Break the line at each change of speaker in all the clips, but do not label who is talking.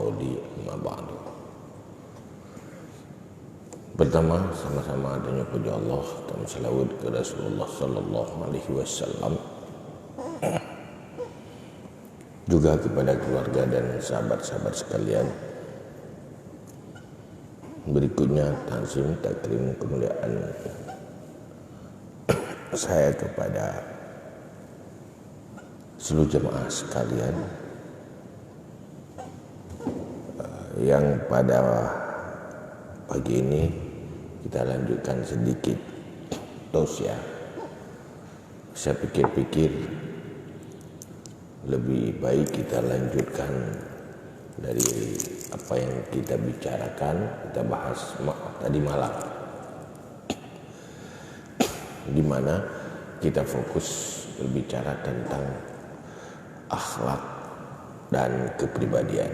qawli amma ba'du. Pertama, sama-sama adanya puji Allah dan salawat ke Rasulullah sallallahu alaihi wasallam, juga kepada keluarga dan sahabat-sahabat sekalian. Berikutnya tanzim takrim kemuliaan saya kepada seluruh jemaah sekalian yang pada pagi ini kita lanjutkan sedikit tausiah. Saya pikir-pikir lebih baik kita lanjutkan dari apa yang kita bicarakan, kita bahas tadi malam, di mana kita fokus berbicara tentang akhlak dan kepribadian.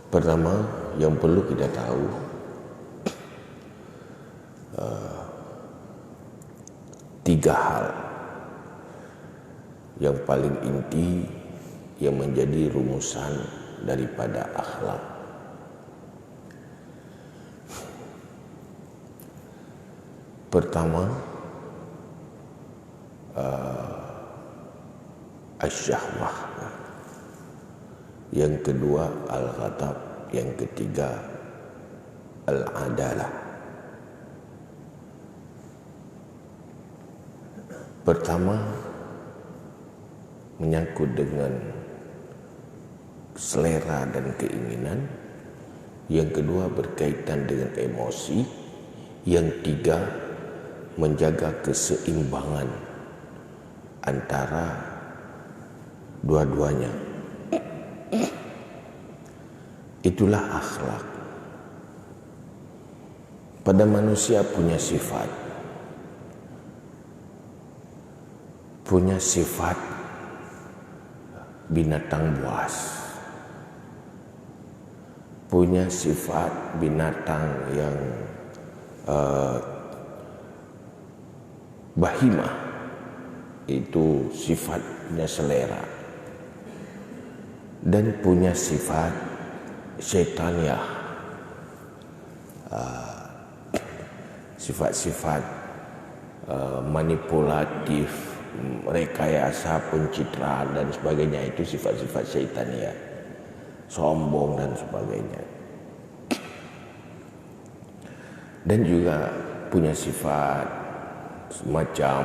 Pertama, yang perlu kita tahu, tiga hal yang paling inti yang menjadi rumusan daripada akhlak. Pertama, asyahwah. Yang kedua, al-ghadab. Yang ketiga, al-adalah. Pertama, menyangkut dengan selera dan keinginan. Yang kedua, berkaitan dengan emosi. Yang tiga, menjaga keseimbangan antara dua-duanya. Itulah akhlak. Pada manusia punya sifat binatang buas, punya sifat binatang yang bahimah, itu sifatnya selera, dan punya sifat syaitaniah, sifat-sifat manipulatif, rekayasa, pencitraan dan sebagainya. Itu sifat-sifat syaitaniah, sombong dan sebagainya. Dan juga punya sifat semacam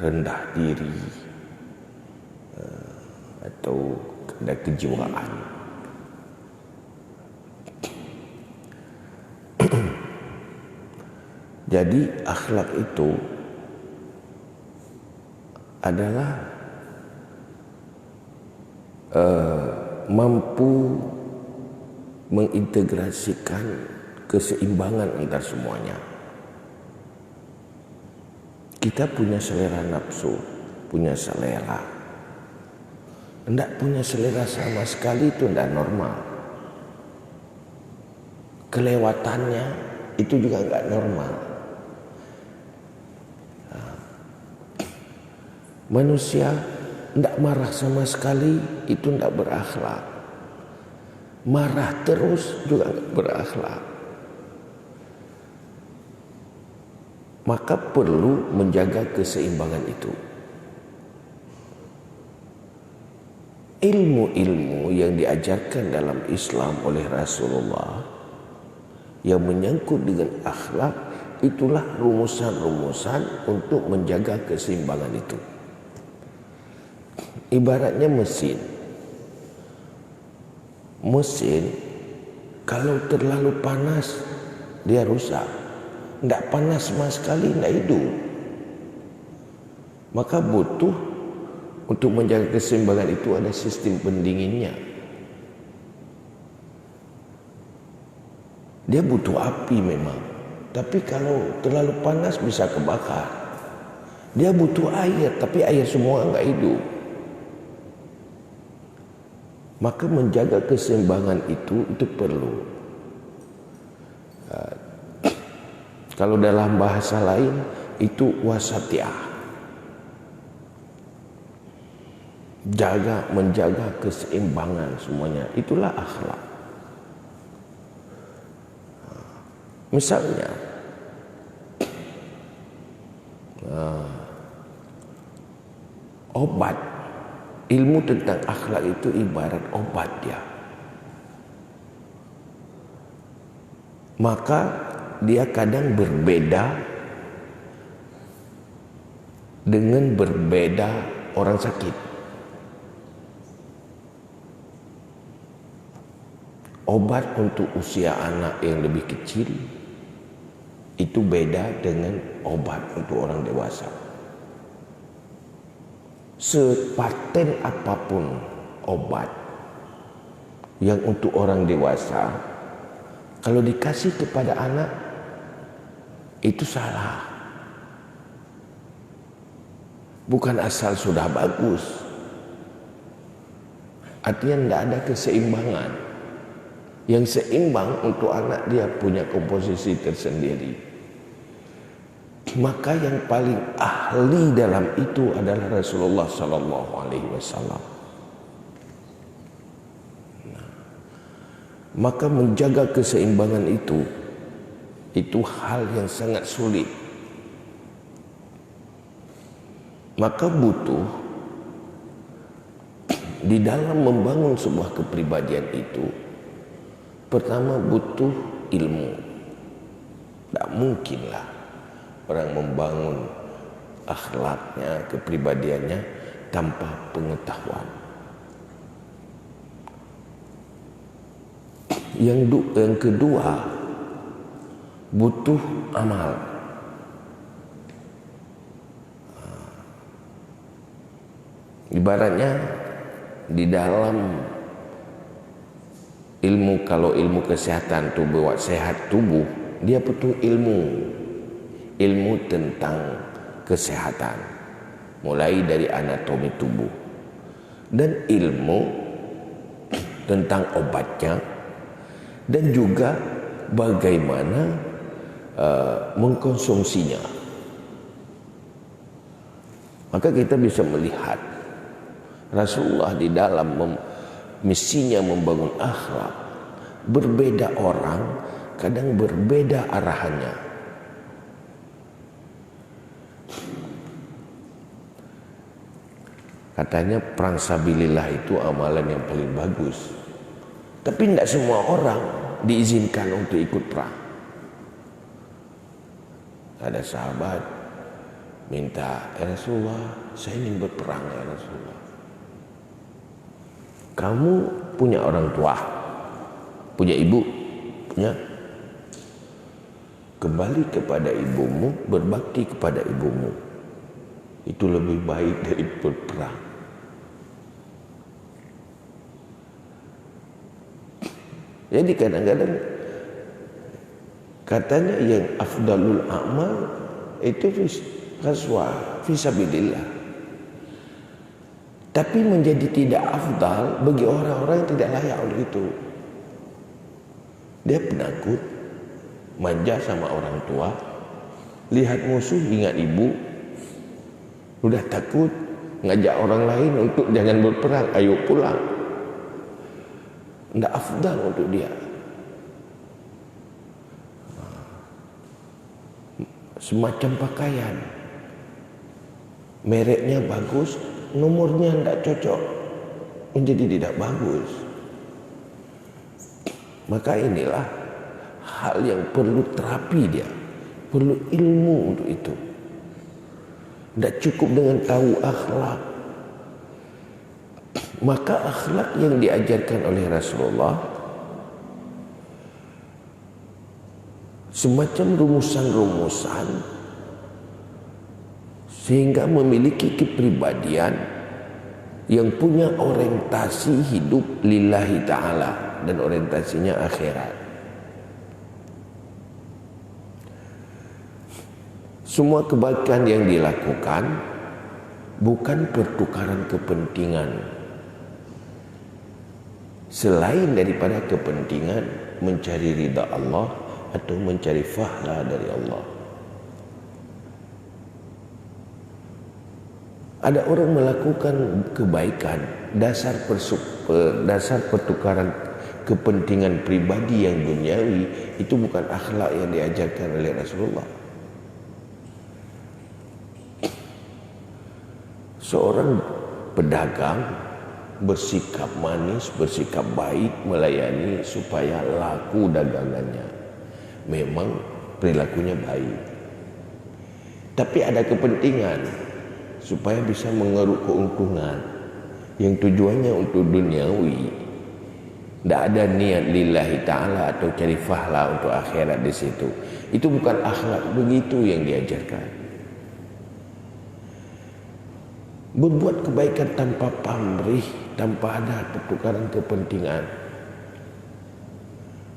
rendah diri atau ada kejiwaan. Jadi akhlak itu adalah mampu mengintegrasikan keseimbangan antar semuanya. Kita punya selera nafsu, punya selera. Tidak punya selera sama sekali itu tidak normal. Kelewatannya itu juga enggak normal. Manusia tidak marah sama sekali, itu tidak berakhlak. Marah terus juga tidak berakhlak. Maka perlu menjaga keseimbangan itu. Ilmu-ilmu yang diajarkan dalam Islam oleh Rasulullah yang menyangkut dengan akhlak, itulah rumusan-rumusan untuk menjaga keseimbangan itu. Ibaratnya mesin kalau terlalu panas dia rusak. Tidak panas sama sekali tidak hidup. Maka butuh untuk menjaga keseimbangan itu ada sistem pendinginnya. Dia butuh api memang, tapi kalau terlalu panas bisa kebakar. Dia butuh air, tapi air semua enggak hidup. Maka menjaga keseimbangan itu perlu. Kalau dalam bahasa lain itu wasatiyah. menjaga keseimbangan semuanya. Itulah akhlak. Misalnya obat, ilmu tentang akhlak itu ibarat obat dia. Maka dia kadang berbeda dengan berbeda orang sakit. Obat untuk usia anak yang lebih kecil itu beda dengan obat untuk orang dewasa. Sepaten apapun obat yang untuk orang dewasa, kalau dikasih kepada anak itu salah. Bukan asal sudah bagus, artinya tidak ada keseimbangan. Yang seimbang untuk anak dia punya komposisi tersendiri. Maka yang paling ahli dalam itu adalah Rasulullah Sallallahu Alaihi Wasallam. Maka menjaga keseimbangan itu hal yang sangat sulit. Maka butuh di dalam membangun sebuah kepribadian itu, pertama butuh ilmu. Tak mungkinlah orang membangun akhlaknya, kepribadiannya tanpa pengetahuan. Yang kedua, butuh amal. Ibaratnya di dalam ilmu, kalau ilmu kesehatan tubuh, buat sehat tubuh, dia butuh ilmu tentang kesehatan, mulai dari anatomi tubuh, dan ilmu tentang obatnya, dan juga bagaimana mengkonsumsinya. Maka kita bisa melihat Rasulullah di dalam misinya membangun akhlak, berbeda orang, kadang berbeda arahannya. Katanya perang sabilillah itu amalan yang paling bagus. Tapi tidak semua orang diizinkan untuk ikut perang. Ada sahabat minta, ya Rasulullah, saya ingin berperang ya Rasulullah. Kamu punya orang tua, punya ibu, punya. Kembali kepada ibumu, berbakti kepada ibumu. Itu lebih baik dari berperang. Jadi kadang-kadang katanya yang afdalul a'mal itu ghazwah fisabilillah. Tapi menjadi tidak afdal bagi orang-orang yang tidak layak oleh itu. Dia penakut, manja sama orang tua, lihat musuh ingat ibu, udah takut, ngajak orang lain untuk jangan berperang, ayo pulang. Tidak afdal untuk dia. Semacam pakaian, mereknya bagus, nomornya tidak cocok, menjadi tidak bagus. Maka inilah hal yang perlu terapi dia, perlu ilmu untuk itu. Tidak cukup dengan tahu akhlak. Maka akhlak yang diajarkan oleh Rasulullah semacam rumusan-rumusan sehingga memiliki kepribadian yang punya orientasi hidup lillahi ta'ala dan orientasinya akhirat. Semua kebaikan yang dilakukan bukan pertukaran kepentingan selain daripada kepentingan mencari ridha Allah atau mencari fahla dari Allah. Ada orang melakukan kebaikan, dasar pertukaran kepentingan pribadi yang duniawi, itu bukan akhlak yang diajarkan oleh Rasulullah. Seorang pedagang bersikap manis, bersikap baik, melayani supaya laku dagangannya. Memang perilakunya baik, tapi ada kepentingan supaya bisa mengeruk keuntungan yang tujuannya untuk duniawi. Tidak ada niat lillahi ta'ala atau cari fahla untuk akhirat di situ. Itu bukan akhlak begitu yang diajarkan. Berbuat kebaikan tanpa pamrih, tanpa ada pertukaran kepentingan.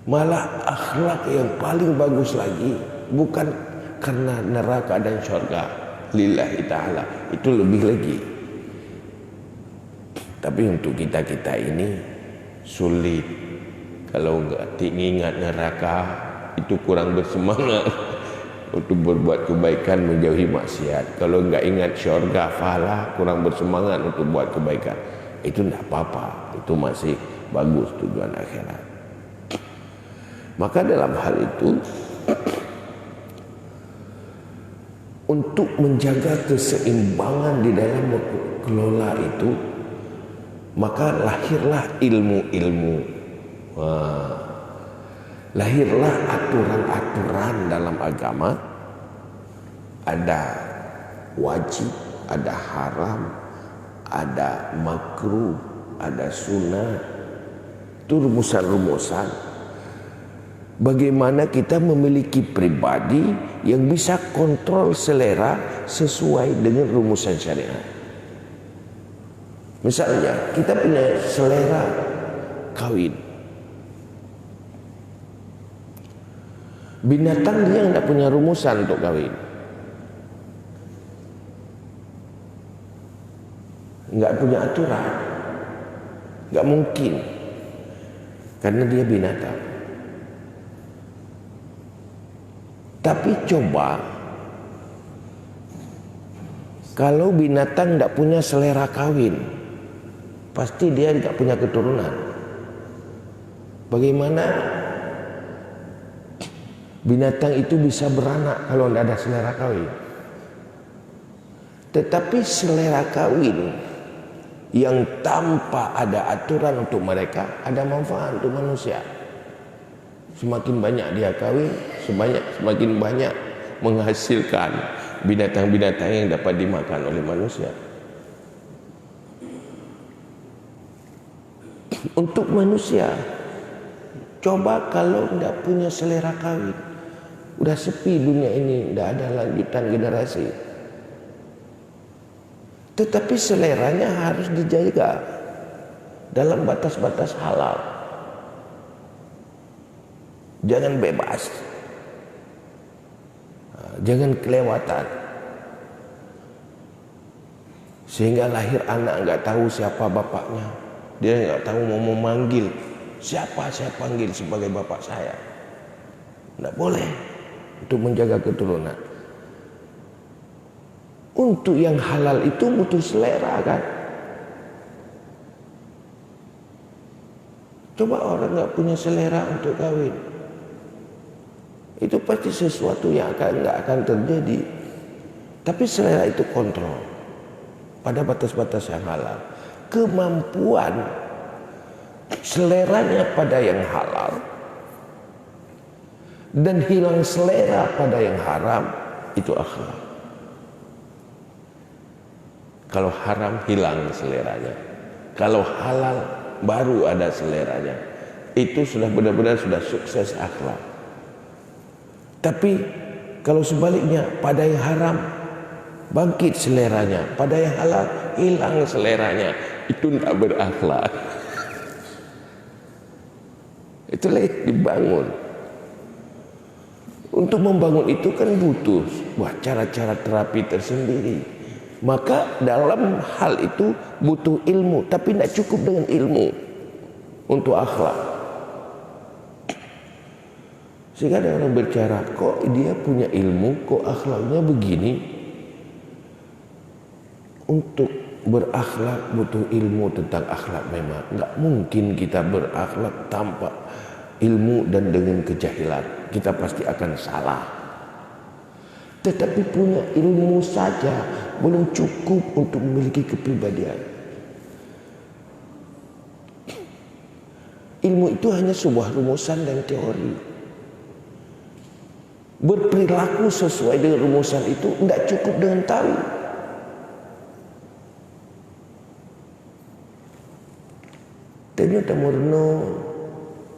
Malah akhlak yang paling bagus lagi bukan karena neraka dan syurga lillahi ta'ala, itu lebih lagi. Tapi untuk kita ini sulit. Kalau nggak ingat neraka, itu kurang bersemangat untuk berbuat kebaikan, menjauhi maksiat. Kalau nggak ingat syurga, fahala, kurang bersemangat untuk buat kebaikan. Itu tidak apa-apa, itu masih bagus tujuan akhirat. Maka dalam hal itu, untuk menjaga keseimbangan di dalam kelola itu, maka lahirlah ilmu-ilmu, lahirlah aturan-aturan dalam agama. Ada wajib, ada haram, ada makruh, ada sunnah. Itu rumusan-rumusan. Bagaimana kita memiliki pribadi yang bisa kontrol selera sesuai dengan rumusan syariat. Misalnya kita punya selera kawin. Binatang dia tidak punya rumusan untuk kawin. Enggak punya aturan. Enggak mungkin. Karena dia binatang. Tapi coba kalau binatang tidak punya selera kawin, pasti dia tidak punya keturunan. Bagaimana binatang itu bisa beranak kalau tidak ada selera kawin? Tetapi selera kawin yang tanpa ada aturan untuk mereka, ada manfaat untuk manusia. Semakin banyak dia kawin, semakin banyak menghasilkan binatang-binatang yang dapat dimakan oleh manusia. Untuk manusia, coba kalau tidak punya selera kawin, udah sepi dunia ini, tidak ada lanjutan generasi. Tetapi seleranya harus dijaga dalam batas-batas halal. Jangan bebas, jangan kelewatan, sehingga lahir anak nggak tahu siapa bapaknya, dia nggak tahu mau memanggil siapa saya panggil sebagai bapak saya. Nggak boleh, untuk menjaga keturunan. Untuk yang halal itu butuh selera kan. Coba orang nggak punya selera untuk kawin, itu pasti sesuatu yang nggak akan terjadi. Tapi selera itu kontrol pada batas-batas yang halal. Kemampuan seleranya pada yang halal dan hilang selera pada yang haram, itu akhlak. Kalau haram hilang seleranya, kalau halal baru ada seleranya. Itu sudah benar-benar sudah sukses akhlak. Tapi kalau sebaliknya, pada yang haram bangkit seleranya, pada yang halal hilang seleranya, itu tidak berakhlak. Itulah yang dibangun. Untuk membangun itu kan butuh cara-cara terapi tersendiri. Maka dalam hal itu butuh ilmu, tapi tidak cukup dengan ilmu untuk akhlak. Sehingga ada orang berbicara, kok dia punya ilmu, kok akhlaknya begini? Untuk berakhlak butuh ilmu tentang akhlak memang. Enggak mungkin kita berakhlak tanpa ilmu dan dengan kejahilan. Kita pasti akan salah. Tetapi punya ilmu saja belum cukup untuk memiliki kepribadian. Ilmu itu hanya sebuah rumusan dan teori. Berperilaku sesuai dengan rumusan itu tidak cukup dengan tahu. Ternyata murno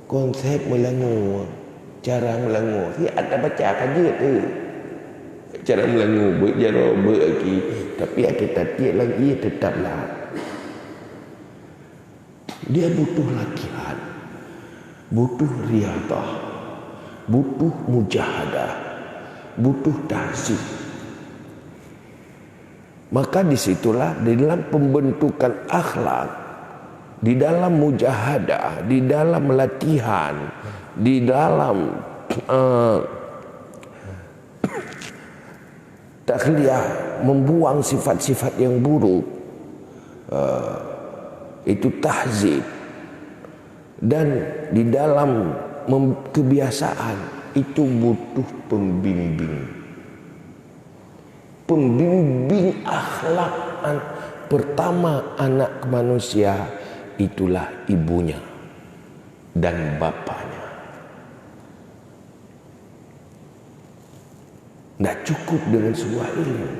konsep melangu, cara melangu. Dia ada baca kaji tu. Cara melangu berjara beraki, tapi kita tiap lagi tetaplah. Dia butuh latihan, butuh riadah, butuh mujahadah, butuh tahzib. Maka disitulah di dalam pembentukan akhlak, di dalam mujahadah, di dalam latihan, di dalam takhliyah, membuang sifat-sifat yang buruk, itu tahzib. Dan di dalam kebiasaan itu butuh pembimbing. Pembimbing akhlak pertama anak manusia itulah ibunya dan bapaknya. Tidak cukup dengan sebuah ilmu.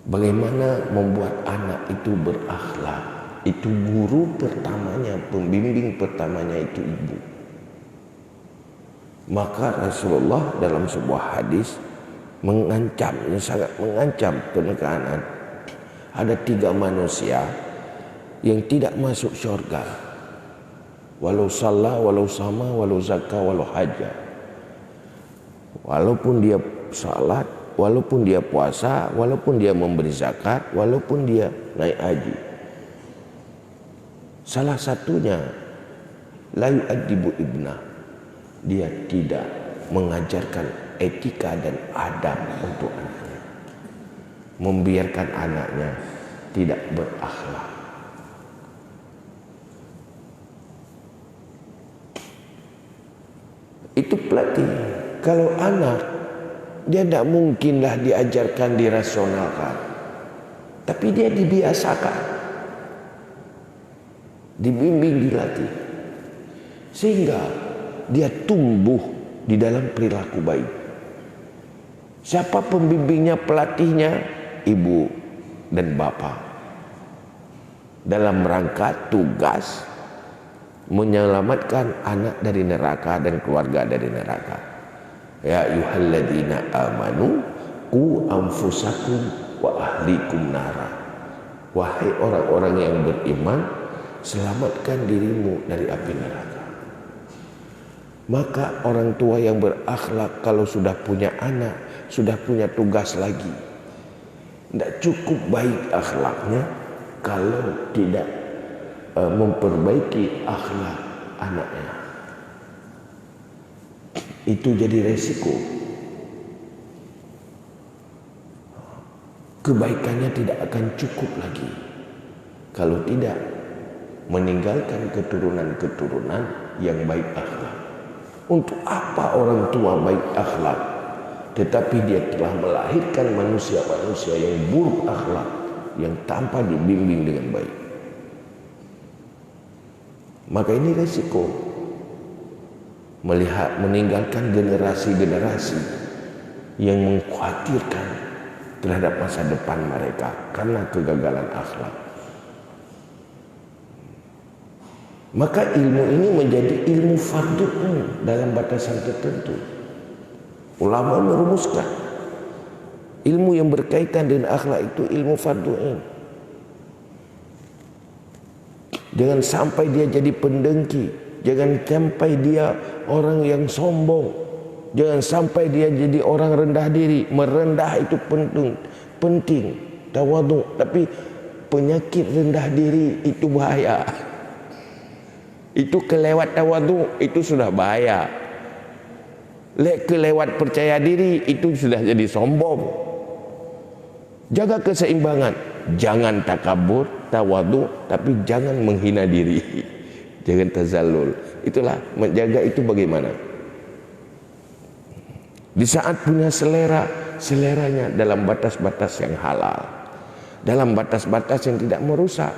Bagaimana membuat anak itu berakhlak? Itu guru pertamanya, pembimbing pertamanya itu ibu. Maka Rasulullah dalam sebuah hadis mengancam, sangat mengancam penekanan. Ada 3 manusia yang tidak masuk syurga. Walau salah, walau sama, walau zakah, walau hajah. Walaupun dia salat, walaupun dia puasa, walaupun dia memberi zakat, walaupun dia naik haji. Salah satunya la yu'addibu ibnah. Dia tidak mengajarkan etika dan adab untuk anaknya. Membiarkan anaknya tidak berakhlak. Itu pelatih. Kalau anak, dia tidak mungkinlah diajarkan, dirasionalkan. Tapi dia dibiasakan. Dibimbing, dilatih. Sehingga dia tumbuh di dalam perilaku baik. Siapa pembimbingnya, pelatihnya? Ibu dan bapak. Dalam rangka tugas menyelamatkan anak dari neraka dan keluarga dari neraka. Ya ayyuhalladzina amanu qu anfusakum wa ahlikum nara. Wahai orang-orang yang beriman, selamatkan dirimu dari api neraka. Maka orang tua yang berakhlak kalau sudah punya anak, sudah punya tugas lagi. Tidak cukup baik akhlaknya kalau tidak memperbaiki akhlak anaknya. Itu jadi resiko. Kebaikannya tidak akan cukup lagi kalau tidak meninggalkan keturunan-keturunan yang baik akhlak. Untuk apa orang tua baik akhlak tetapi dia telah melahirkan manusia-manusia yang buruk akhlak, yang tanpa dibimbing dengan baik? Maka ini resiko. Melihat meninggalkan generasi-generasi yang mengkhawatirkan terhadap masa depan mereka karena kegagalan akhlak. Maka ilmu ini menjadi ilmu fardu dalam batasan tertentu. Ulama merumuskan ilmu yang berkaitan dengan akhlak itu ilmu fardu. Jangan sampai dia jadi pendengki. Jangan sampai dia orang yang sombong. Jangan sampai dia jadi orang rendah diri. Merendah itu penting. Tawadhu. Tapi penyakit rendah diri itu bahaya. Itu kelewat tawadhu itu sudah bahaya. Kelewat percaya diri itu sudah jadi sombong. Jaga keseimbangan. Jangan takabur, tawadu, tapi jangan menghina diri. Jangan tazallul. Itulah menjaga itu bagaimana? Di saat punya selera, seleranya dalam batas-batas yang halal, dalam batas-batas yang tidak merusak.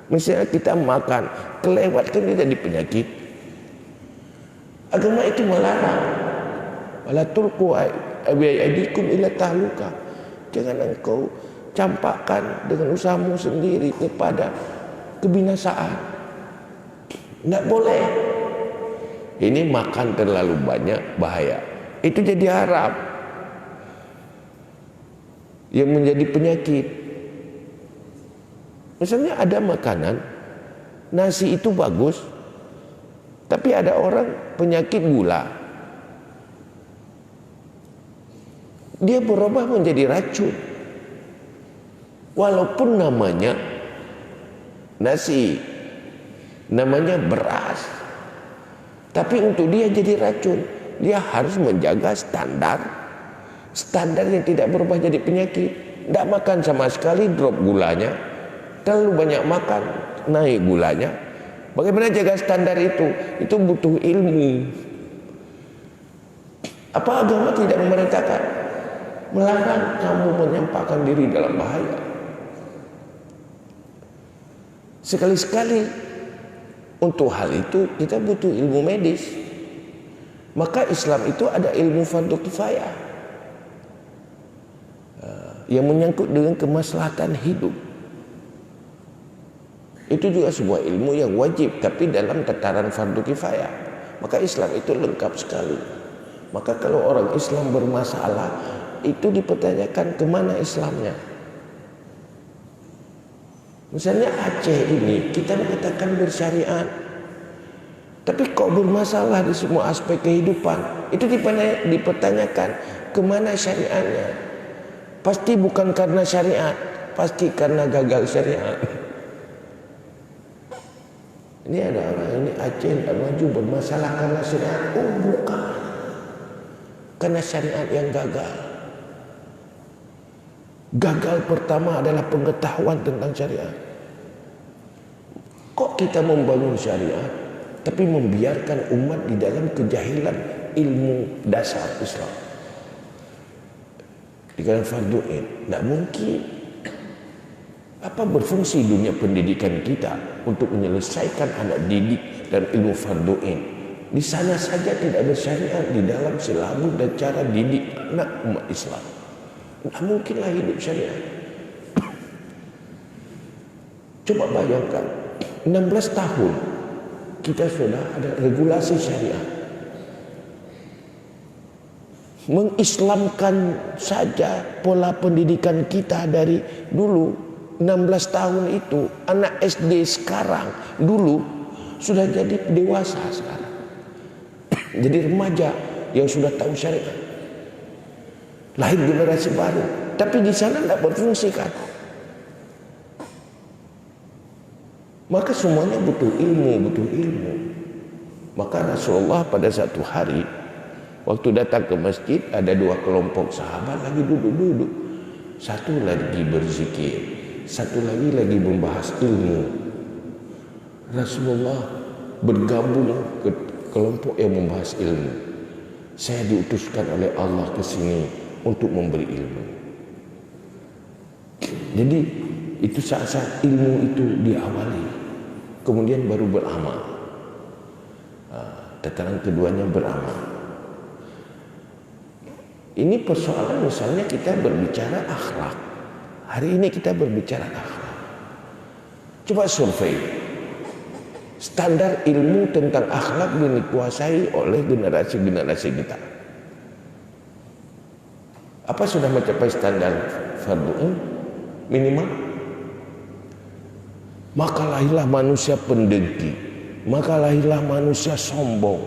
Misalnya kita makan kelewat, kan jadi penyakit. Agama itu melarang. Wala tulqu biaydikum ila tahluka. Jangan engkau campakkan dengan usahamu sendiri kepada kebinasaan. Tidak boleh. Ini makan terlalu banyak bahaya. Itu jadi haram. Yang menjadi penyakit. Misalnya ada makanan, nasi itu bagus, tapi ada orang penyakit gula. Dia berubah menjadi racun. Walaupun namanya nasi, namanya beras, tapi untuk dia jadi racun. Dia harus menjaga standar yang tidak berubah jadi penyakit. Tidak makan sama sekali, drop gulanya. Terlalu banyak makan, naik gulanya. Bagaimana jaga standar itu? Itu butuh ilmu. Apa agama tidak memerintahkan? Melarang kamu menyampaikan diri dalam bahaya. Sekali-sekali untuk hal itu kita butuh ilmu medis. Maka Islam itu ada ilmu fardu kifayah yang menyangkut dengan kemaslahatan hidup. Itu juga sebuah ilmu yang wajib, tapi dalam tataran fardu kifayah. Maka Islam itu lengkap sekali. Maka kalau orang Islam bermasalah, itu dipertanyakan kemana Islamnya. Misalnya Aceh ini kita mengatakan bersyariat, tapi kok bermasalah di semua aspek kehidupan. Itu dipertanyakan kemana syariatnya. Pasti bukan karena syariat, pasti karena gagal syariat. Ini ada orang ini Aceh tidak maju bermasalah karena syariat. Oh bukan, karena syariat yang gagal. Gagal pertama adalah pengetahuan tentang syariat. Kok kita membangun syariat tapi membiarkan umat di dalam kejahilan ilmu dasar Islam? Dikatakan fardu ain, tidak mungkin. Apa berfungsi dunia pendidikan kita untuk menyelesaikan anak didik dan ilmu fardu ain? Di sana saja tidak bersyariat di dalam silabus dan cara didik anak umat Islam. Tidak mungkinlah hidup syariat. Coba bayangkan, 16 tahun kita sudah ada regulasi syariat. Mengislamkan saja pola pendidikan kita dari dulu. 16 tahun itu anak SD sekarang dulu sudah jadi dewasa sekarang. Jadi remaja yang sudah tahu syariat. Lahir generasi baru, tapi di sana tidak berfungsi kan. Maka semuanya butuh ilmu. Maka Rasulullah pada satu hari waktu datang ke masjid, ada dua kelompok sahabat lagi duduk-duduk. Satu lagi berzikir, satu lagi membahas ilmu. Rasulullah bergabung ke kelompok yang membahas ilmu. Saya diutuskan oleh Allah ke sini untuk memberi ilmu. Jadi itu saat-saat ilmu itu diawali, kemudian baru beramal. Tataran keduanya beramal. Ini persoalan misalnya kita berbicara akhlak. Hari ini kita berbicara akhlak. Coba survei. Standar ilmu tentang akhlak yang dikuasai oleh generasi-generasi kita. Apa sudah mencapai standar fardu minimal? Maka lahirlah manusia pendengki, maka lahirlah manusia sombong,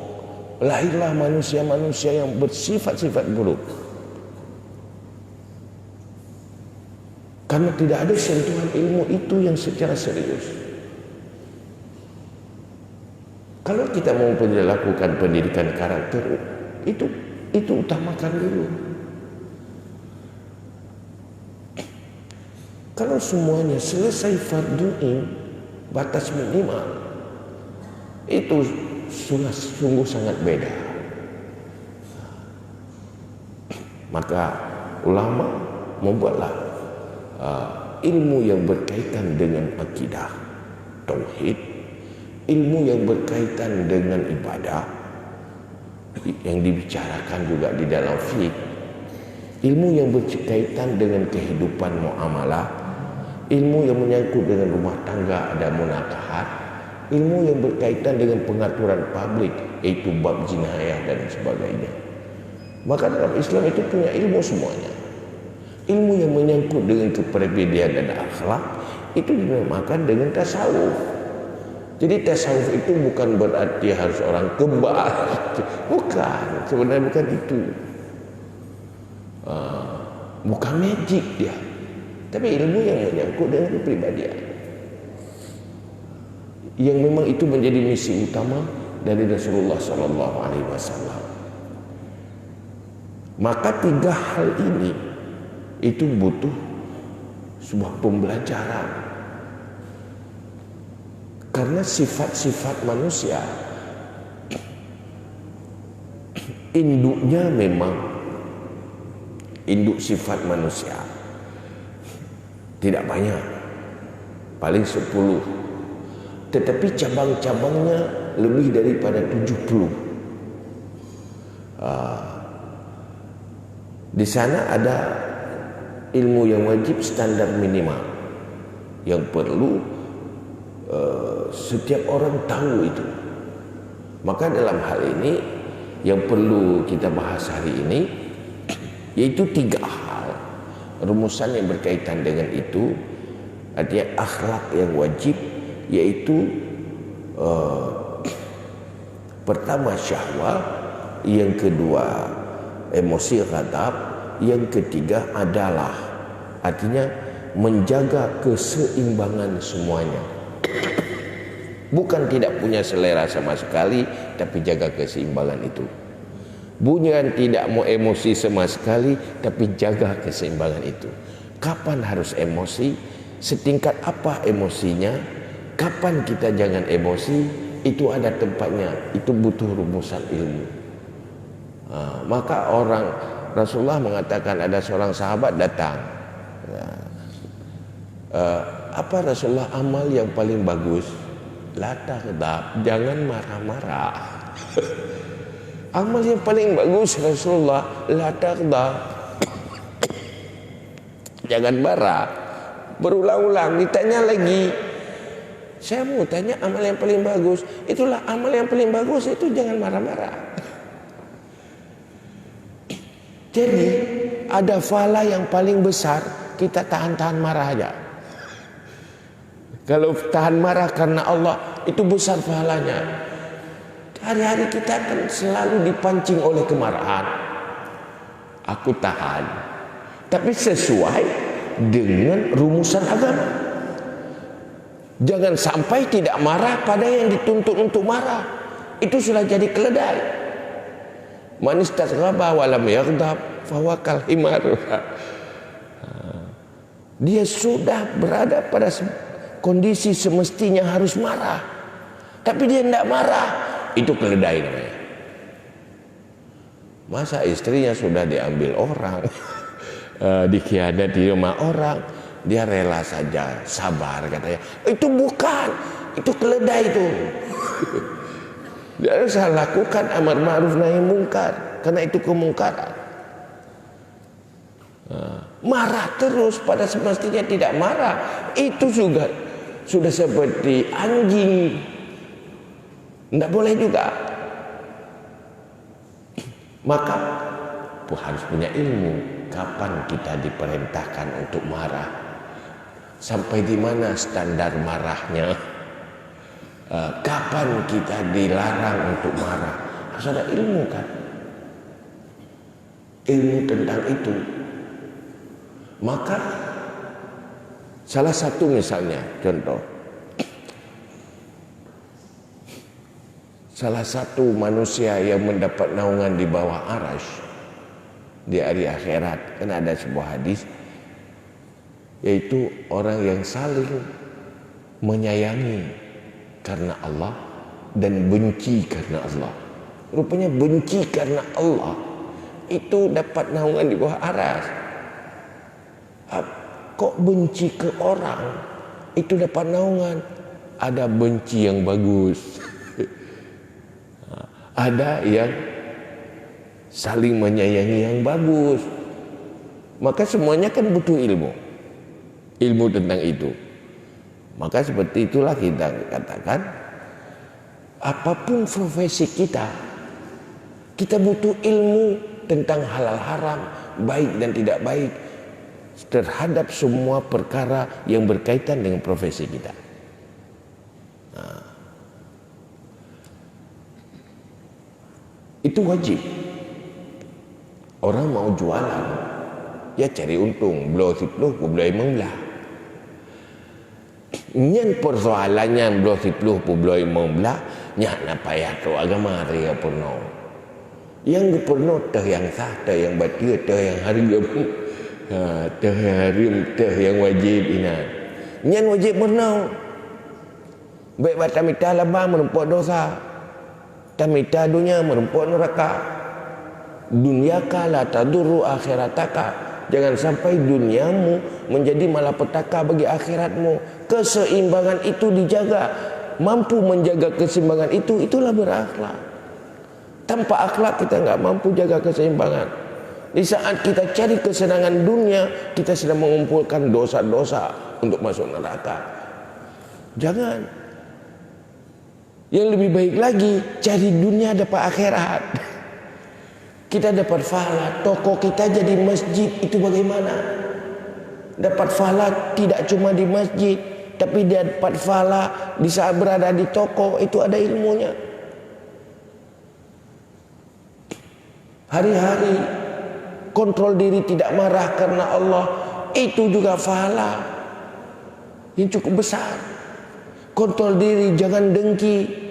lahirlah manusia-manusia yang bersifat-sifat buruk. Karena tidak ada sentuhan ilmu itu yang secara serius. Kalau kita mau lakukan pendidikan karakter, itu utamakan dulu. Kalau semuanya selesai fardu'in, batas minimal, itu sungguh sangat beda. Maka ulama membuatlah ilmu yang berkaitan dengan akidah, tauhid, ilmu yang berkaitan dengan ibadah, yang dibicarakan juga di dalam fiqh, ilmu yang berkaitan dengan kehidupan muamalah, ilmu yang menyangkut dengan rumah tangga, ada munakahat, ilmu yang berkaitan dengan pengaturan publik, yaitu bab jinayah dan sebagainya. Maka dalam Islam itu punya ilmu semuanya. Ilmu yang menyangkut dengan kepribadian dan akhlak itu dinamakan dengan tasawuf. Jadi tasawuf itu bukan berarti harus orang kebal, bukan, sebenarnya bukan itu. Bukan magic dia, tapi ilmu yang menyangkut dengan kepribadian, yang memang itu menjadi misi utama dari Rasulullah SAW. Maka tiga hal ini itu butuh sebuah pembelajaran, karena sifat-sifat manusia induknya memang induk sifat manusia tidak banyak, paling 10, tetapi cabang-cabangnya lebih daripada 70. Di sana ada ilmu yang wajib standar minimal yang perlu setiap orang tahu itu. Maka dalam hal ini yang perlu kita bahas hari ini yaitu 3 hal rumusan yang berkaitan dengan itu. Artinya akhlak yang wajib, yaitu pertama syahwat, yang kedua emosi ghadab, yang ketiga adalah, artinya menjaga keseimbangan semuanya. Bukan tidak punya selera sama sekali, tapi jaga keseimbangan itu. Bukan tidak mau emosi sama sekali, tapi jaga keseimbangan itu. Kapan harus emosi? Setingkat apa emosinya? Kapan kita jangan emosi? Itu ada tempatnya. Itu butuh rumusan ilmu. Maka Rasulullah mengatakan, ada seorang sahabat datang. Apa Rasulullah amal yang paling bagus? La taghdab, jangan marah-marah. Amal yang paling bagus Rasulullah, la taghdab, jangan marah. Berulang-ulang ditanya lagi, saya mau tanya amal yang paling bagus. Itulah amal yang paling bagus, itu jangan marah-marah. Jadi ada pahala yang paling besar, kita tahan-tahan marah aja. Kalau tahan marah karena Allah, itu besar pahalanya. Hari-hari kita akan selalu dipancing oleh kemarahan. Aku tahan, tapi sesuai dengan rumusan agama. Jangan sampai tidak marah pada yang dituntut untuk marah. Itu sudah jadi keledai. Man istaghaba wa lam yaghdab fahuwa kal himar. Dia sudah berada pada kondisi semestinya harus marah, tapi dia tidak marah, itu keledai namanya. Masa istrinya sudah diambil orang, dikhianati di rumah orang, dia rela saja, sabar katanya. Itu bukan, itu keledai itu. Dia harus lakukan amar ma'ruf nahi mungkar, karena itu kemungkaran. Marah terus pada semestinya tidak marah, itu juga sudah seperti anjing, tidak boleh juga. Maka harus punya ilmu kapan kita diperintahkan untuk marah, sampai di mana standar marahnya, kapan kita dilarang untuk marah. Harus ada ilmu kan, ilmu tentang itu. Maka salah satu misalnya contoh, salah satu manusia yang mendapat naungan di bawah arasy di hari akhirat, kan ada sebuah hadis, yaitu orang yang saling menyayangi karena Allah dan benci karena Allah. Rupanya benci karena Allah itu dapat naungan di bawah aras. Kok benci ke orang itu dapat naungan? Ada benci yang bagus, ada yang saling menyayangi yang bagus. Maka semuanya kan butuh ilmu tentang itu. Maka seperti itulah kita katakan, apapun profesi kita butuh ilmu tentang halal haram, baik dan tidak baik, terhadap semua perkara yang berkaitan dengan profesi kita. Itu wajib. Orang mau jualan, ya cari untung, belah sipluh, belah membelah. Nyen persoalannya belah sipluh, belah membelah, nyak napa ya tu agama ria purno. Yang purno teh yang sah, teh yang batil, teh yang haram, teh yang haram, teh yang wajib ina. Nyen wajib purno. Baik batamita labah menumpuk dosa, tamita dunia menumpuk neraka. Dunyaka la tadurru akhirataka. Jangan sampai duniamu menjadi malapetaka bagi akhiratmu. Keseimbangan itu dijaga. Mampu menjaga keseimbangan itu, itulah berakhlak. Tanpa akhlak kita nggak mampu jaga keseimbangan. Di saat kita cari kesenangan dunia, kita sedang mengumpulkan dosa-dosa untuk masuk neraka. Jangan. Yang lebih baik lagi, cari dunia dapat akhirat. Kita dapat pahala, toko kita jadi masjid, itu bagaimana? Dapat pahala tidak cuma di masjid, tapi dapat pahala di saat berada di toko, itu ada ilmunya. Hari-hari kontrol diri tidak marah karena Allah, itu juga pahala yang cukup besar. Kontrol diri, jangan dengki.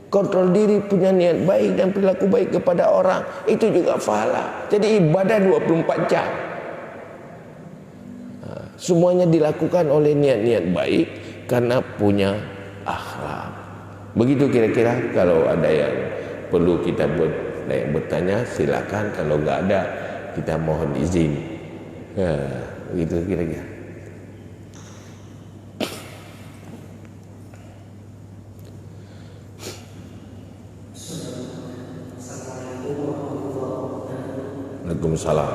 Kontrol diri, punya niat baik dan perilaku baik kepada orang, itu juga pahala. Jadi ibadah 24 jam. Semuanya dilakukan oleh niat-niat baik karena punya akhlak. Begitu kira-kira. Kalau ada yang perlu kita bertanya, silakan. Kalau nggak ada, kita mohon izin. Begitu kira-kira. Waalaikumsalam.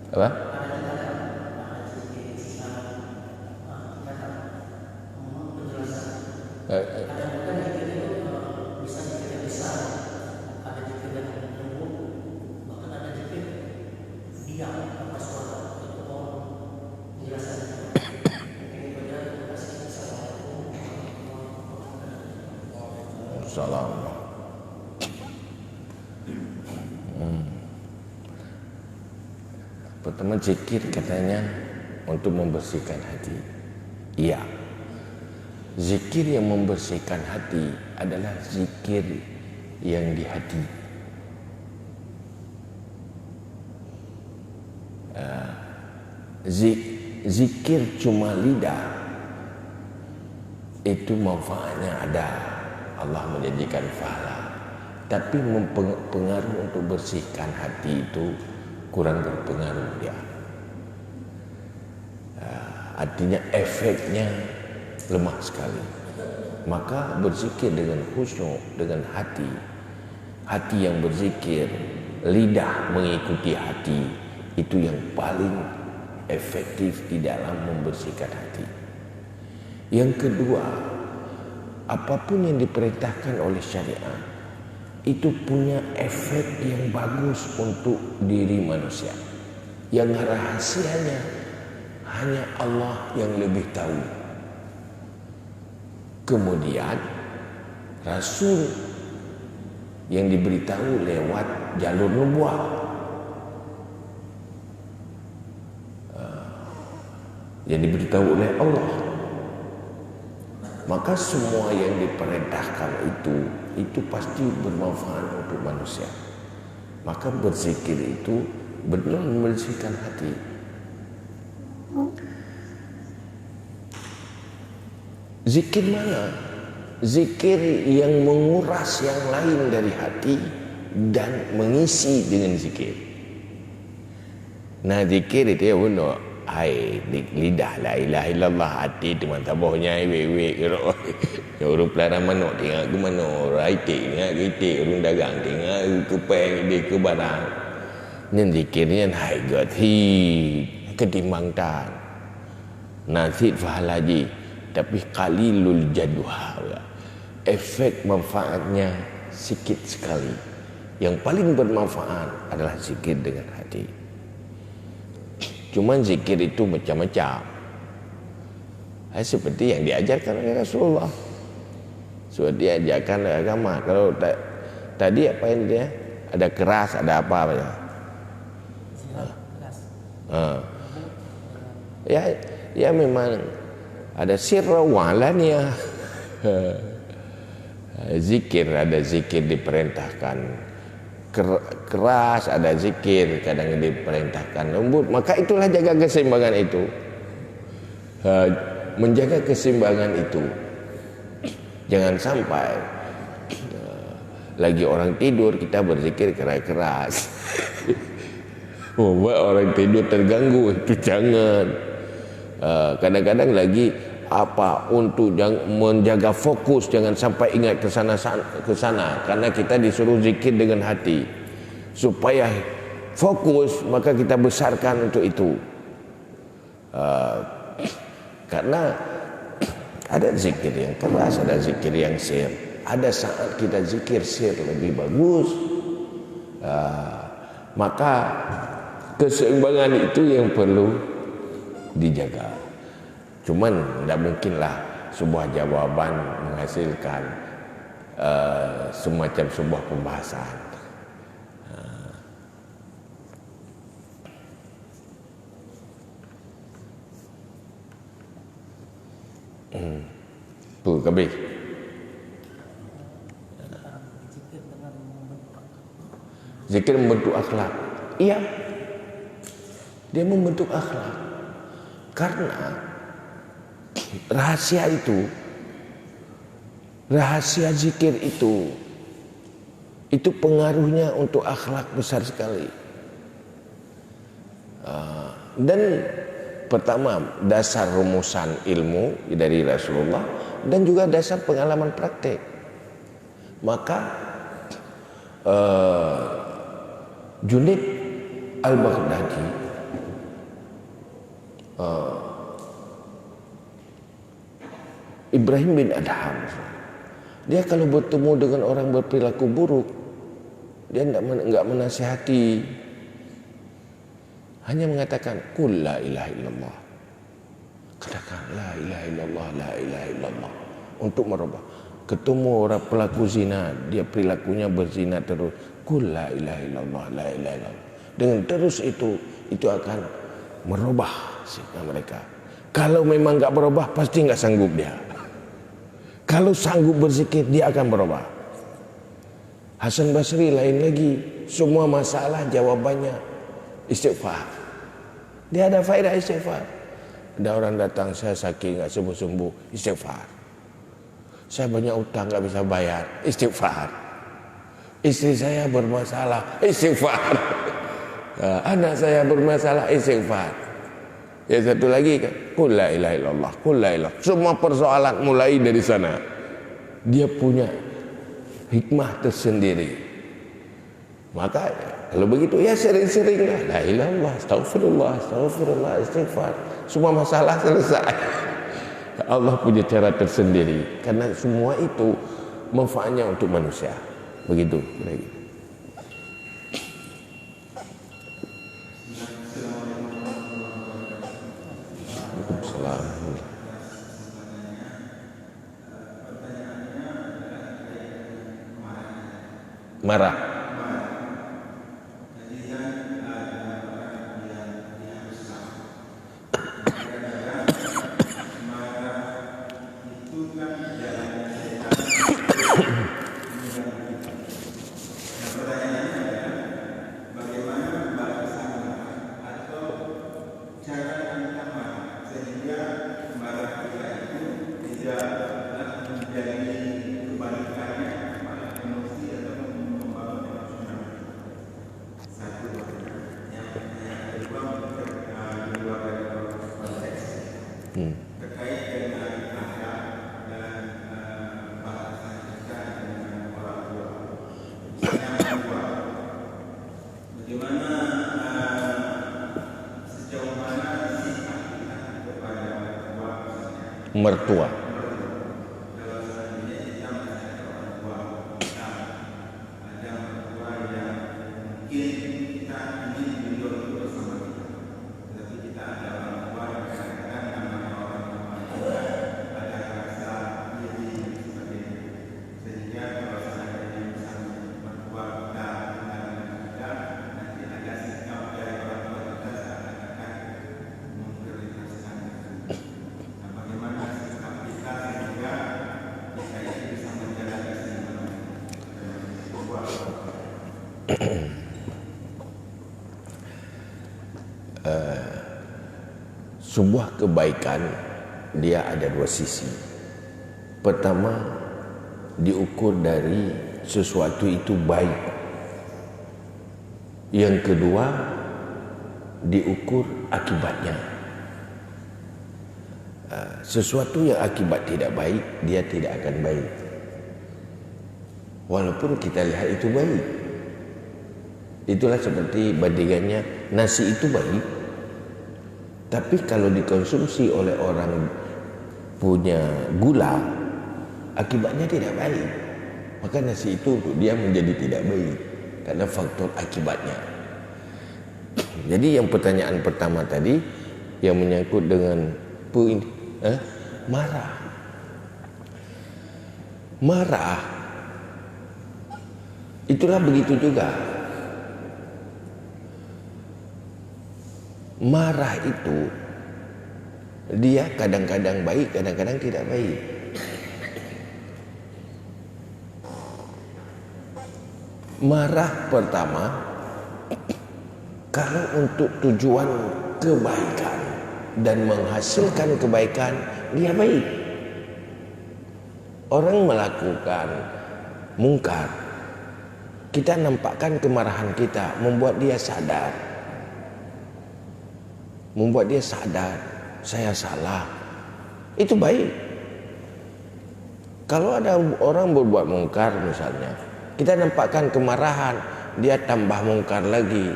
Apa? Salam. Pertama, zikir katanya untuk membersihkan hati. Iya, zikir yang membersihkan hati adalah zikir yang di hati. Zikir cuma lidah itu manfaatnya ada, Allah menjanjikan pahala. Tapi mempengaruhi untuk bersihkan hati itu kurang berpengaruh dia. Artinya efeknya lemah sekali. Maka berzikir dengan khusyuk, dengan hati yang berzikir lidah mengikuti hati, itu yang paling efektif di dalam membersihkan hati. Yang kedua, apapun yang diperintahkan oleh syariat itu punya efek yang bagus untuk diri manusia. Yang rahasianya hanya Allah yang lebih tahu. Kemudian Rasul yang diberitahu lewat jalur nubuah, yang diberitahu oleh Allah. Maka semua yang diperintahkan itu pasti bermanfaat untuk manusia. Maka berzikir itu benar membersihkan hati. Zikir mana? Zikir yang menguras yang lain dari hati dan mengisi dengan zikir. Nah, zikir itu ya benar. Hai lidah la ilaha illallah, hati teman tabahnya we orang pelaran manok tengok ke mana, raitik tengok gitik, orang dagang tengok ke peng dia ke barang. Nên zikirnya hai gati ketimbang tan nasid fahalaji, tapi qalilul jadwa, efek manfaatnya sikit sekali. Yang paling bermanfaat adalah zikir dengan hati. Cuman zikir itu macam-macam. Seperti yang diajarkan oleh Rasulullah. So diajarkan oleh agama. Kalau tadi apa yang dia? Ada keras, ada apa ya? Ya memang ada sirra wa alaniyah. Zikir, ada zikir diperintahkan keras, ada zikir kadang diperintahkan lembut. Maka itulah jaga keseimbangan itu. Menjaga keseimbangan itu, jangan sampai lagi orang tidur kita berzikir keras-keras. Membuat orang tidur terganggu, itu jangan. Kadang-kadang lagi untuk menjaga fokus, jangan sampai ingat ke sana, karena kita disuruh zikir dengan hati supaya fokus, maka kita besarkan untuk itu. Karena ada zikir yang keras, ada zikir yang sir. Ada saat kita zikir sir lebih bagus. Maka keseimbangan itu yang perlu dijaga. Cuman tidak mungkinlah sebuah jawaban menghasilkan semacam sebuah pembahasan. Tu kabeh. Zikir membentuk akhlak. Iya. Dia membentuk akhlak. Karena rahasia zikir itu pengaruhnya untuk akhlak besar sekali. Dan pertama, dasar rumusan ilmu dari Rasulullah dan juga dasar pengalaman praktek. Maka Junaid al-Baghdadi Ibrahim bin Adham, dia kalau bertemu dengan orang berperilaku buruk, dia enggak menasihati, hanya mengatakan qul la ilaha illallah, katakan la ilaha illallah, la ilaha illallah, untuk merubah. Ketemu orang pelaku zina, dia perilakunya berzina terus, qul la ilaha illallah, la ilaha illallah. Dengan terus itu akan merubah sikap mereka. Kalau memang enggak berubah, pasti enggak sanggup dia. Kalau sanggup berzikir, dia akan berubah. Hasan Basri lain lagi, semua masalah jawabannya istighfar. Dia ada faedah istighfar. Ada orang datang, saya sakit enggak sembuh-sembuh, istighfar. Saya banyak utang enggak bisa bayar, istighfar. Istri saya bermasalah, istighfar. Anak saya bermasalah, istighfar. Ya satu lagi kan, qul la ilaha illallah, qul la ilaha. Semua persoalan mulai dari sana. Dia punya hikmah tersendiri. Maka Kalau begitu ya sering-seringlah la ilaha illallah, astagfirullah, astagfirullah, istighfar. Semua masalah selesai. Allah punya cara tersendiri karena semua itu manfaatnya untuk manusia. Begitu kira-kira. Waalaikumsalam. Marah. Mertua. Sebuah kebaikan dia ada dua sisi. Pertama, diukur dari sesuatu itu baik. Yang kedua, diukur akibatnya. Sesuatu yang akibat tidak baik, dia tidak akan baik. Walaupun kita lihat itu baik. Itulah seperti bandingannya, nasi itu baik, tapi kalau dikonsumsi oleh orang punya gula, akibatnya tidak baik. Maka nasi itu untuk dia menjadi tidak baik karena faktor akibatnya. Jadi yang pertanyaan pertama tadi yang menyangkut dengan marah. Marah itulah begitu juga. Marah itu dia kadang-kadang baik, kadang-kadang tidak baik. Marah pertama kalau untuk tujuan kebaikan dan menghasilkan kebaikan, dia baik. Orang melakukan mungkar, kita nampakkan kemarahan kita, membuat dia sadar, saya salah. Itu baik. Kalau ada orang berbuat mungkar misalnya, kita nampakkan kemarahan, dia tambah mungkar lagi,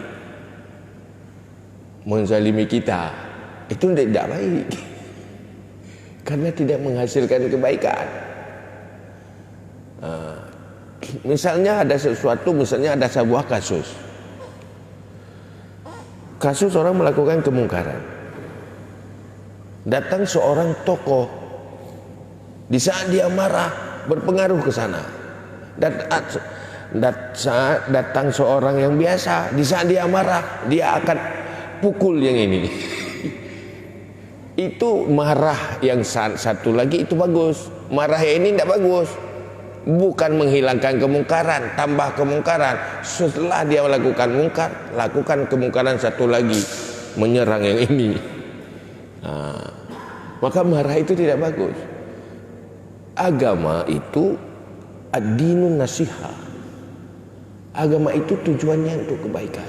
menzalimi kita, itu tidak baik karena tidak menghasilkan kebaikan. Misalnya ada sesuatu, misalnya ada sebuah kasus orang melakukan kemungkaran, datang seorang tokoh, di saat dia marah berpengaruh ke sana. Datang seorang yang biasa, di saat dia marah dia akan pukul yang ini. Itu marah yang satu lagi itu bagus, marah yang ini tidak bagus. Bukan menghilangkan kemungkaran, tambah kemungkaran. Setelah dia melakukan mungkar, lakukan kemungkaran satu lagi, menyerang yang ini. Maka marah itu tidak bagus. Agama itu ad-dinun nasiha. Agama itu tujuannya untuk kebaikan.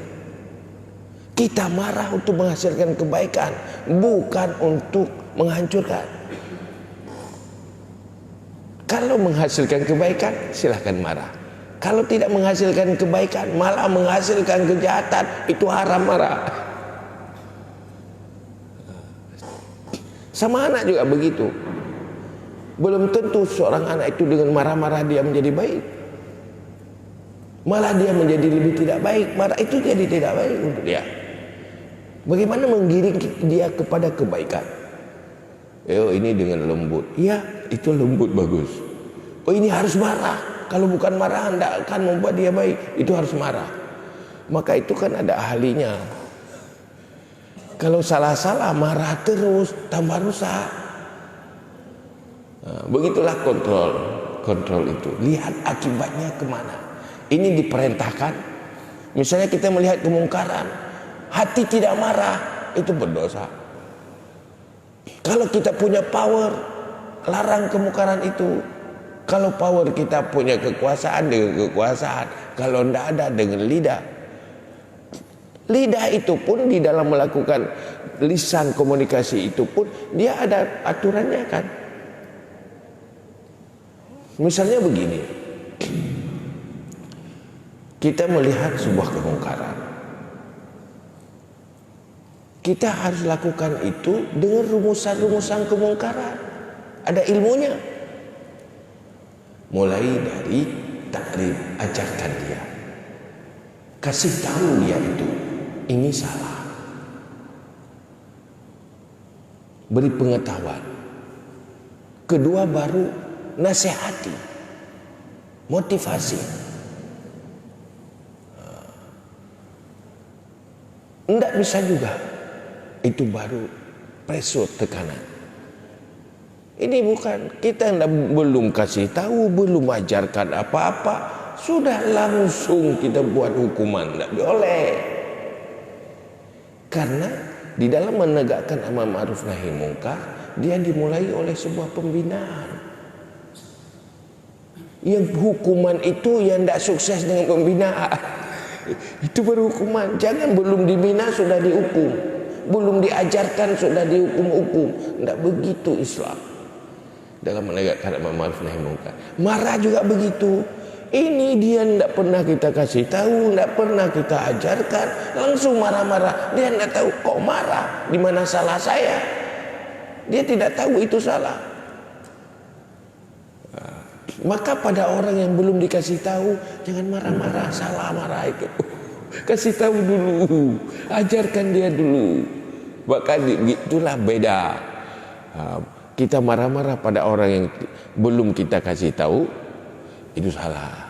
Kita marah untuk menghasilkan kebaikan, bukan untuk menghancurkan. Kalau menghasilkan kebaikan, silahkan marah. Kalau tidak menghasilkan kebaikan, malah menghasilkan kejahatan, itu haram marah. Sama anak juga begitu. Belum tentu seorang anak itu dengan marah-marah dia menjadi baik. Malah dia menjadi lebih tidak baik. Marah itu jadi tidak baik untuk dia. Bagaimana menggiring dia kepada kebaikan? Oh, ini dengan lembut. Ya, itu lembut bagus. Oh, ini harus marah. Kalau bukan marah tidak akan membuat dia baik. Itu harus marah. Maka itu kan ada ahlinya. Kalau salah-salah marah terus tambah rusak. Nah, begitulah kontrol itu. Lihat akibatnya kemana. Ini diperintahkan. Misalnya kita melihat kemungkaran, hati tidak marah, itu berdosa. Kalau kita punya power, larang kemungkaran itu. Kalau power kita punya kekuasaan dengan kekuasaan, kalau tidak ada dengan lidah. Lidah itu pun di dalam melakukan lisan komunikasi itu pun dia ada aturannya kan. Misalnya begini, kita melihat sebuah kemungkaran, kita harus lakukan itu dengan rumusan-rumusan kemungkaran. Ada ilmunya. Mulai dari taklim, ajarkan dia, kasih tahu dia itu ini salah, beri pengetahuan. Kedua baru nasihati, motivasi. Tidak bisa juga, itu baru pressure, tekanan. Ini bukan, kita belum kasih tahu, belum ajarkan apa-apa, sudah langsung kita buat hukuman. Tidak boleh. Karena di dalam menegakkan amar ma'ruf nahi munkar, dia dimulai oleh sebuah pembinaan. Yang hukuman itu yang tidak sukses dengan pembinaan, itu baru hukuman. Jangan belum dibina sudah dihukum, belum diajarkan sudah dihukum-hukum. Tidak begitu Islam dalam menegakkan amar ma'ruf nahi munkar. Marah juga begitu. Ini dia tidak pernah kita kasih tahu, tidak pernah kita ajarkan, langsung marah-marah. Dia tidak tahu kok marah, di mana salah saya. Dia tidak tahu itu salah. Maka pada orang yang belum dikasih tahu, jangan marah-marah, salah marah itu. Kasih tahu dulu, ajarkan dia dulu. Bahkan itulah beda. Kita marah-marah pada orang yang belum kita kasih tahu, itu salah.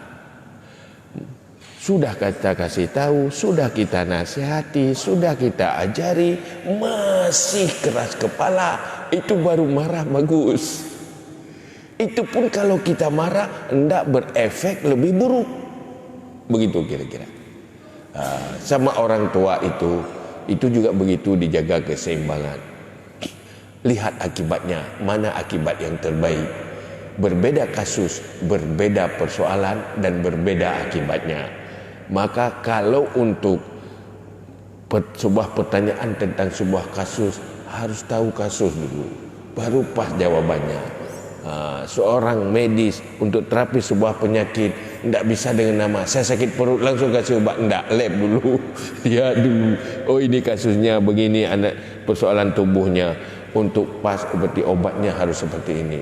Sudah kita kasih tahu, sudah kita nasihati, sudah kita ajari, masih keras kepala, itu baru marah bagus. Itu pun kalau kita marah, tidak berefek lebih buruk. Begitu kira-kira. Sama orang tua itu juga begitu, dijaga keseimbangan. Lihat akibatnya, mana akibat yang terbaik. Berbeda kasus, berbeda persoalan, dan berbeda akibatnya. Maka kalau untuk sebuah pertanyaan tentang sebuah kasus, harus tahu kasus dulu, baru pas jawabannya. Seorang medis untuk terapi sebuah penyakit tidak bisa dengan nama saya sakit perut langsung kasih obat, tidak, lab dulu. Lihat dulu, oh ini kasusnya begini, anak persoalan tubuhnya, untuk pas seperti obatnya harus seperti ini.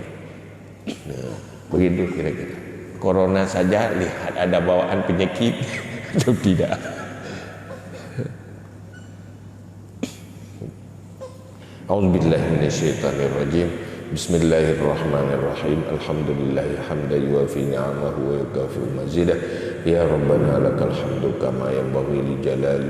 Nah, begitu kira-kira. Corona saja lihat ada bawaan penyakit atau tidak. A'udzubillahi minasyaitonirrajim. Bismillahirrahmanirrahim. Alhamdulillahi hamdan yuwafi ni'amahu wa yukafi mazidah. Ya Rabbana lakal hamdu kama yanbaghi li jalali